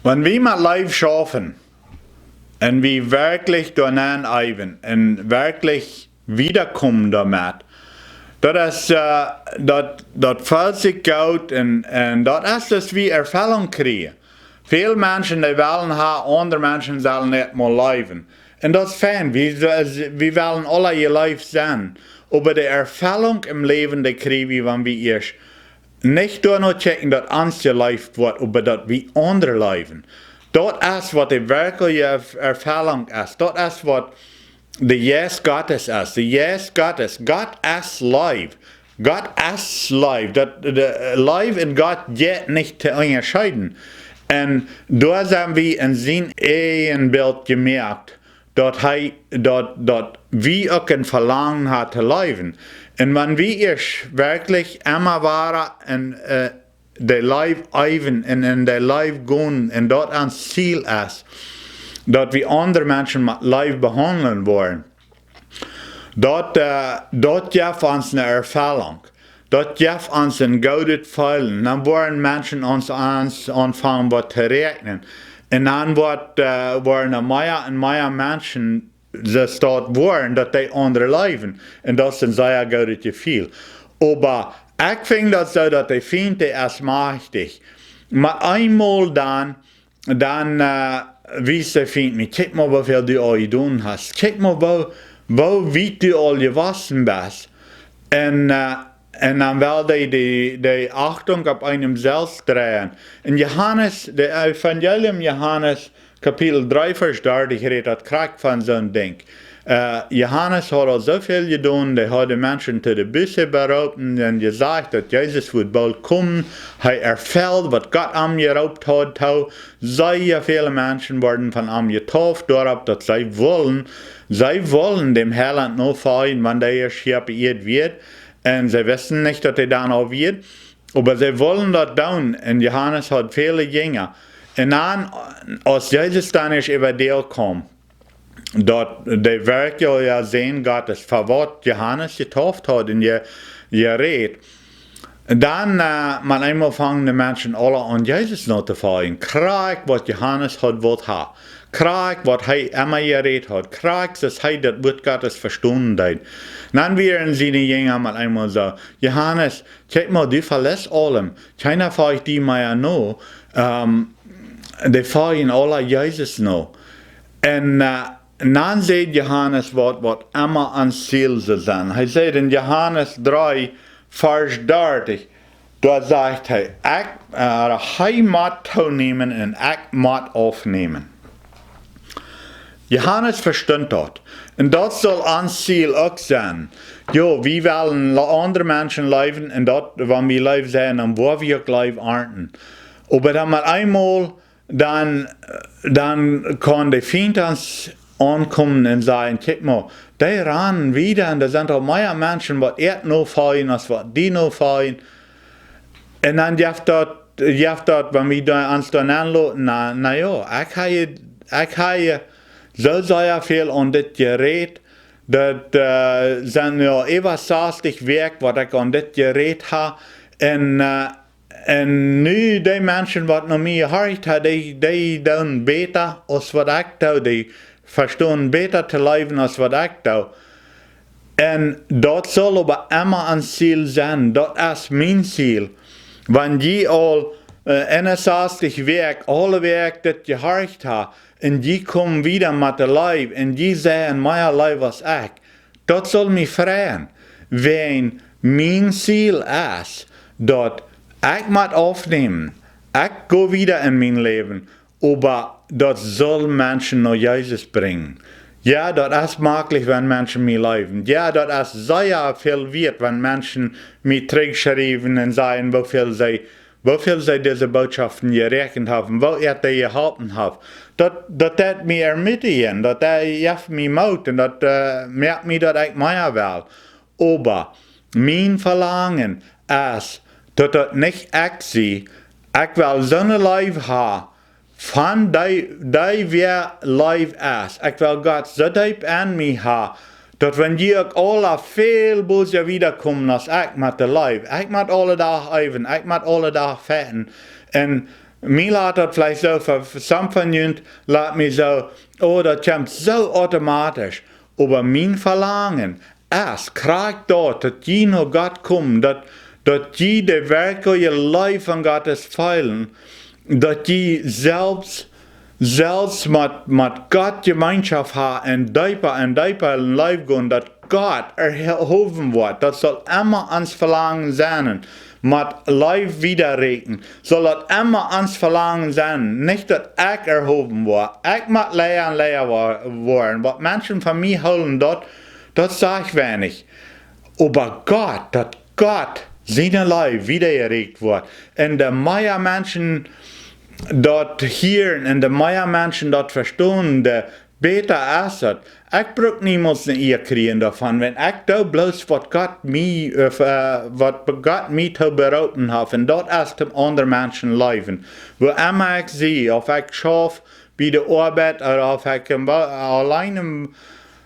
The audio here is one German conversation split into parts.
Wenn wir mit Life schaffen und wir wirklich daran eiven und wirklich wiederkommen damit, das fällt sich gut und das ist, dass wir Erfüllung kriegen. Viele Menschen, die wollen haben, andere Menschen sollen nicht mal leben. Und das ist fein, wir wollen alle ihr Leben sein. Aber die Erfüllung im Leben, die kriegen wir, wenn wir erst nicht nur checken, dass uns gelebt wird, aber dass wir andere leben. Das ist, was die wirkliche Erfüllung ist. Das ist, was der Yes Gottes ist. Der Yes Gottes. Gott ist Life. Gott ist Life. Der Life in Gott geht nicht zu unterscheiden. Und da haben wir in sein Ehenbild gemerkt, dass wir auch ein Verlangen hat zu leben. Und wenn wir erst wirklich immer waren in der Life eiven und in der Life gehen und dort ein Ziel ist, dass wir andere Menschen mit Life behandeln wollen, dort gibt uns eine Erfüllung. Dort gibt uns ein gutes Feilen. Dann wollen Menschen uns anfangen, was zu rechnen. Und dann wollen mehr und mehr Menschen das dort wollen, dass die andere leben. Und das ist ein sehr gutes Gefühl. Aber ich finde das so, dass die Finde ist mächtig. Aber einmal dann wie der Find mir, guck mal, wie viel du all getan hast. Guck mal, wo weit du all gewachsen bist. Und dann will die Achtung auf einem selbst drehen. In Johannes, der Evangelium Johannes, Kapitel 3, Vers 30, redet das Krieg von so einem Ding. Johannes hat so viel getan, der hat die Menschen zu den Büsse berufen und gesagt, dass Jesus wird bald kommen. Er erfüllt, was Gott am geraubt hat. Sehr viele Menschen werden von ihm getauft, darauf, dass sie wollen dem Heiland noch fallen, wenn der erst hier beirrt wird. Und sie wissen nicht, dass er dann auch wird. Aber sie wollen das tun. Und Johannes hat viele Jünger. Und dann, als Jesus dann ist über die kam, dort die wirklich ja sehen Gottes, für was Johannes getauft hat in ihr Red, dann man einmal fangen die Menschen alle an, Jesus noch zu folgen. Krieg, was Johannes hat wollte haben. Krieg, was er immer geredet hat. Krieg, dass das wird Gottes verstanden hat. Dann werden seine Jünger mal einmal so, Johannes, check mal, du verlässt allem. Keiner folgt die mehr noch. Die folgen alle Jesus noch. Und dann sagt Johannes, was immer ans Ziel zu sein. Er sagt in Johannes 3, Vers 30, da sagt er muss nehmen und ich muss aufnehmen. Johannes versteht das. Und das soll ans Ziel auch sein. Jo, wir wollen andere Menschen leben und dort, wenn wir leben sehen, dann wo wir leben ernten. Aber dann mal einmal, dann kann der Feind uns ankommen und sagen, guck mal, die rennen wieder und da sind auch mehr Menschen, die noch fallen, als was die noch fallen. Und dann gibt das, wenn wir uns dann anlassen, ja, ich habe so sehr viel an das Gerät, das sind ja übersastig Werk, was ich an das Gerät habe. Und nu die Menschen, die noch mehr gehört haben, die tun besser, als was ich tue. Die verstehen besser zu leben, als was ich tue. Und das soll aber immer ein Ziel sein. Das ist mein Ziel. Wenn die all NSA-stig Werk, alle Werk, das gehört haben, und die kommen wieder mit dem Leib, und die sehen mehr Leib als ich, das soll mich freuen. Wenn mein Ziel ist, dass ich muss aufnehmen, ich gehe wieder in mein Leben, aber das soll Menschen nach Jesus bringen. Ja, das ist möglich, wenn Menschen mir leben. Ja, das ist sehr viel wert, wenn Menschen mir zurückschreiben und sagen, wie viel sie diese Botschaften gerechnet haben, wo die gehalten haben. Das hat mir ermutigen, das gibt mir Mut und das merkt mir, dass ich mehr will. Aber mein Verlangen ist, dass das nicht ich sehe. Ich will so ein Leben haben, von die wer Leben ist. Ich will Gott so tief an mich haben, dass wenn die alle viel besser wiederkommen als ich mit dem Leben. Ich muss alle Tage üben, ich muss alle Tage feten. Und mir laat dat vielleicht so, für some von jünt, laat mir so, oh, das kommt so automatisch. Aber mein Verlangen, erst kriegt dort, dass je noch Gott kommt, dass je die wirkliche Life von Gottes feilen, dass je selbst mit Gott Gemeinschaft haben und dieper in Life gehen, dass Gott erhoben wird. Das soll immer ans Verlangen sein. Mit Life widerreden. Soll das immer ans Verlangen sein. Nicht, dass ich erhoben wird. Ich muss leer werden. Was Menschen von mir holen, das sage ich wenig. Aber Gott, dass Gott seine Life widerregt wird. Und die mehr Menschen dort hören und die mehr Menschen dort verstehen, die besser ist es. Ich brauche niemals eine Ehe kriegen davon, wenn ich da bloß was Gott mir zu beraten hat, und dort ist dem anderen Menschen leben. Wo immer ich sehe, ob ich schaffe bei der Arbeit oder ob ich allein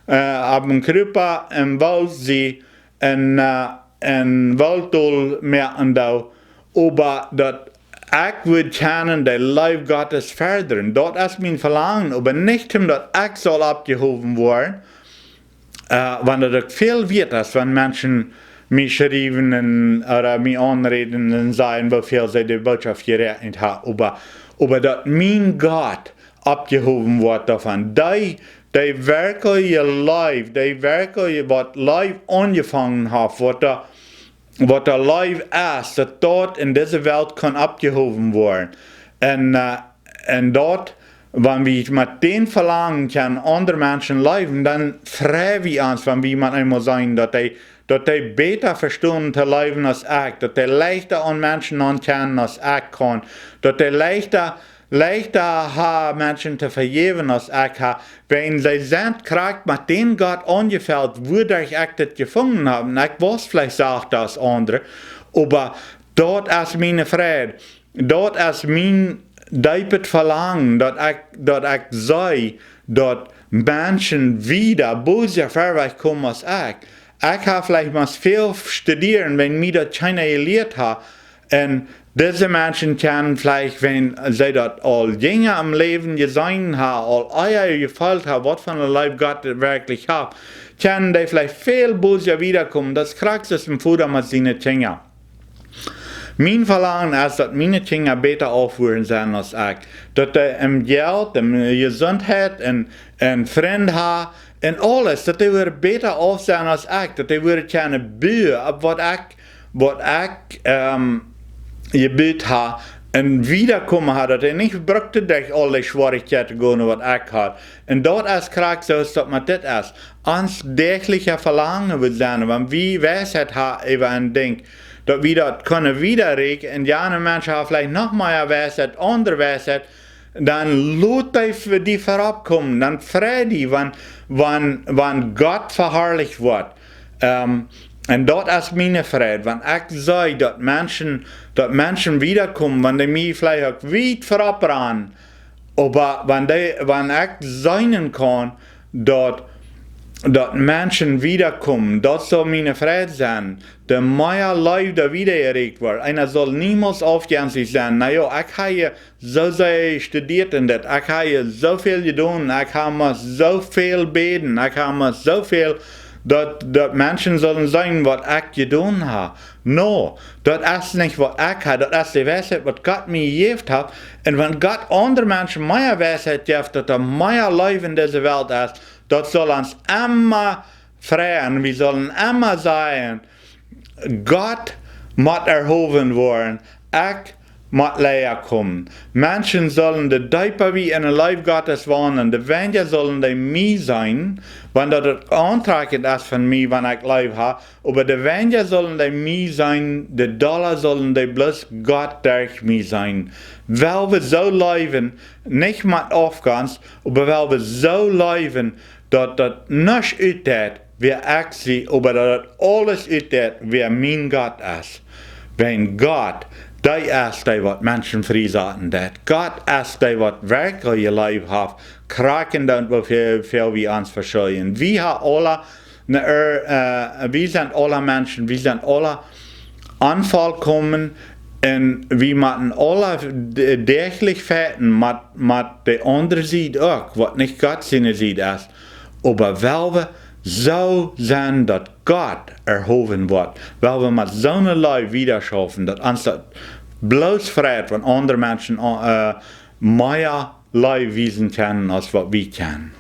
auf dem Krüppel im Wald sehe, in Waldtull merken da, aber das ich würde gerne den Leib Gottes fördern. Dort ist mein Verlangen, aber nicht, dass ich soll abgehoben werden. Wenn das viel wird, als wenn Menschen mich schreiben oder mich anreden und sagen, wie viel sie die Botschaft gerechnet haben. Aber dass mein Gott abgehoben wird davon. Die wirkliche Leib, die wirkliche, was Leib angefangen hat, was der Leib ist, dass dort in dieser Welt kann abgehoben werden. Und dort, wenn wir mit den Verlangen können andere Menschen leben, dann freuen wir uns, wenn wir mit einmal sein, dass die besser verstehen zu leben als ich, dass die leichter an Menschen ankennen als ich kann, dass die leichter haben Menschen zu vergeben als ich habe. Wenn sie sind, kriegt mit denen Gott angefällt, würde ich das gefunden haben. Ich weiß vielleicht sagt das andere, aber dort ist meine Freude, dort ist mein deepes Verlangen, dass ich sei, dass Menschen wieder böse vorwärts kommen als ich. Ich habe vielleicht mal viel studieren, wenn mir das keiner gelehrt hat. Und diese Menschen können vielleicht, wenn sie das all Dinge am Leben gesehen haben, all Eier gefällt haben, was von der Leib Gott wirklich hat, können die vielleicht viel böser wiederkommen. Das kriegt es im Futter mit seinen Kindern. Mein Verlangen ist, dass meine Kinder besser aufhören sein als ich. Dass die im Geld, in Gesundheit, in Freunde haben, in alles, dass die besser auf sein als ich. Dass die keine Bühe, ab was ich gebildet habe, und wiederkommen hat, dass nicht brauchte durch alle Schwierigkeiten gehen, was ich hatte. Und dort ist kriegt so, dass man das ist. Ans tägliche Verlangen wird sein, wenn wir Weisheit haben über ein Ding, dass wir das können widerregen, und die anderen Menschen haben vielleicht noch mehr Weisheit, andere Weisheit, dann lohnt die vorabkommen, dann freut die, wenn Gott verherrlicht wird. Und dort ist meine Freude, wenn ich sehe, dass Menschen wiederkommen, wenn die mich vielleicht auch weit vorabrannen, aber wenn ich sein kann, dass Menschen wiederkommen, das soll meine Freude sein. Der mehr Leib, der wiedererregt wird. Einer soll niemals aufgehend sein. Naja, ich habe so sehr studiert in das, ich habe so viel getan, ich habe so viel beten, ich habe so viel, dass Menschen sollen sagen, was ich getan habe. No, das ist nicht, was ich habe, das ist die Weisheit, was Gott mir gegeben hat. Und wenn Gott andere Menschen mehr Weisheit gibt, dass da mehr Leib in dieser Welt ist, das soll uns immer freuen. Wir sollen immer sagen, Gott muss erhoben werden. Ich muss leer kommen. Menschen sollen die Deiper wie in der Leib Gottes wohnen. Die Wände sollen die mir sein, wenn das antragend ist von mir, wenn ich Leib habe. Aber die Wände sollen die mir sein, die Dollar sollen die bloß Gott durch mich sein. Weil wir so leben, nicht mit Aufgangs, aber weil wir so leben, dass das nicht utgeht, wie ich sie, aber dass das alles utgeht, wie mein Gott ist. Wenn Gott, der ist, der was Menschen freisetzen hat. Gott ist, der was wirklich ihr Leib hat. Kraken und wie viel wir uns verschulden. Wir sind alle Menschen, wir sind alle Anfall kommen En we moeten alle degelijk feiten met de andere zijde ook, wat niet Gott zijn zijde is. Maar wel we zo zijn dat Gott erhoven wordt. Wel we met zo'n lui wiederschaffen, dat ons dat bloos vrijheid van andere mensen meer lui wezen kunnen als wat we kennen.